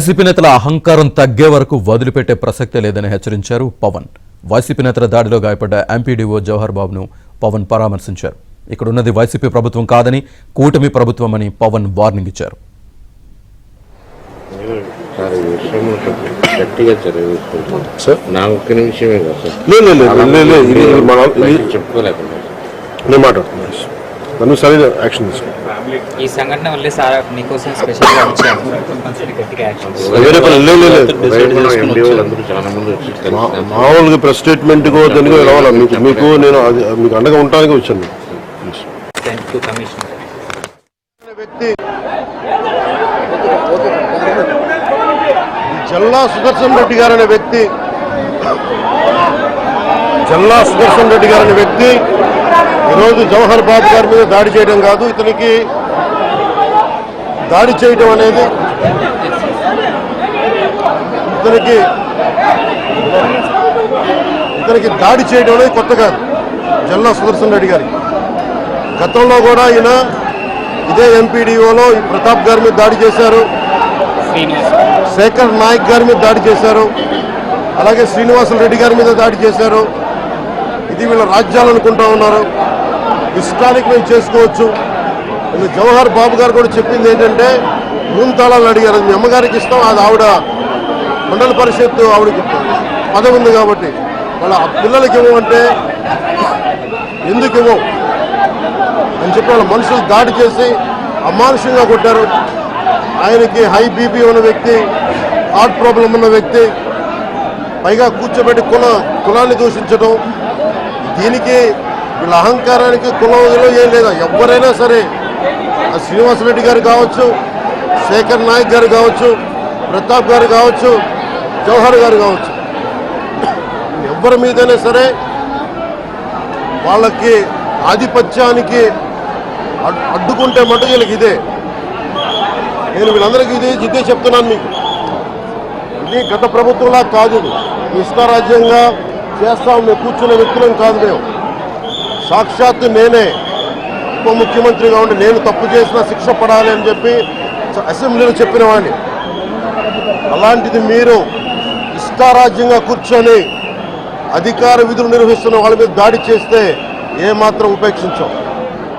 YCP నేతల అహంకారం తగ్గే వరకు వదిలిపెట్టే ప్రసక్తే లేదని హెచ్చరించారు పవన్. వైసీపీ నేతల దాడిలో గాయపడ్డ ఎంపీడీఓ జవహర్ బాబును పవన్ పరామర్శించారు. ఇక్కడున్నది వైసీపీ ప్రభుత్వం కాదని కూటమి ప్రభుత్వం అని పవన్ వార్నింగ్ ఇచ్చారు. ఈ సంఘటన వల్లే సార్ మీకోసం స్పెషల్ గా వచ్చాము. మామూలుగా ప్రెస్ స్టేట్మెంట్ రావాలి మీకు నేను మీకు అండగా ఉండడానికి వచ్చాను. వ్యక్తి జల్లా సుదర్శన్ రెడ్డి గారు అనే వ్యక్తి ఈరోజు జవహర్ బాబు గారి మీద దాడి చేయడం కాదు, ఇతనికి దాడి చేయడం అనేది దాడి చేయడం అనేది కొత్త కాదు జల్లా సుదర్శన్ రెడ్డి గారికి. గతంలో కూడా ఈయన ఇదే ఎంపీడీఓలో ప్రతాప్ గారి మీద దాడి చేశారు, శేఖర్ నాయక్ గారి మీద దాడి చేశారు, అలాగే శ్రీనివాసులు రెడ్డి గారి మీద దాడి చేశారు. ఇది వీళ్ళ రాజ్యాలు అనుకుంటా ఉన్నారు. ఇష్టానికి మేము చేసుకోవచ్చు. జవహర్ బాబు గారు కూడా చెప్పింది ఏంటంటే రూమ్ తాళాలు అడిగారు. మీ అమ్మగారికి ఇష్టం, అది ఆవిడ మండల పరిషత్ ఆవిడకి పదవి ఉంది కాబట్టి వాళ్ళ పిల్లలకి ఇవ్వమంటే ఎందుకు ఇవ్వం అని చెప్పి వాళ్ళ మనుషులు దాడి చేసి అమానుషంగా కొట్టారు. ఆయనకి హై బీపీ ఉన్న వ్యక్తి, హార్ట్ ప్రాబ్లం ఉన్న వ్యక్తి, పైగా కూర్చోబెట్టి కులాన్ని దూషించడం. దీనికి వీళ్ళ అహంకారానికి కులంలో ఏం లేదా. ఎవరైనా సరే, శ్రీనివాసరెడ్డి గారు కావచ్చు, శేఖర్ నాయక్ గారు కావచ్చు, ప్రతాప్ గారు కావచ్చు, జవహర్ గారు కావచ్చు, ఎవరి మీదైనా సరే వాళ్ళకి ఆధిపత్యానికి అడ్డుకుంటే మటుకు వీళ్ళకి ఇదే. నేను వీళ్ళందరికీ ఇదే చెప్తున్నాను మీకు. ఇది గత ప్రభుత్వంలా కాదు. ఇష్టారాజ్యంగా చేస్తాం మేము కూర్చునే వ్యక్తులం కాదు. మేము సాక్షాత్తు నేనే ఉప ముఖ్యమంత్రిగా ఉండి నేను తప్పు చేసిన శిక్ష పడాలి అని చెప్పి అసెంబ్లీలో చెప్పిన వాడిని. అలాంటిది మీరు ఇష్టారాజ్యంగా కూర్చొని అధికార విధులు నిర్వహిస్తున్న వాళ్ళ మీద దాడి చేస్తే ఏమాత్రం ఉపేక్షించాం.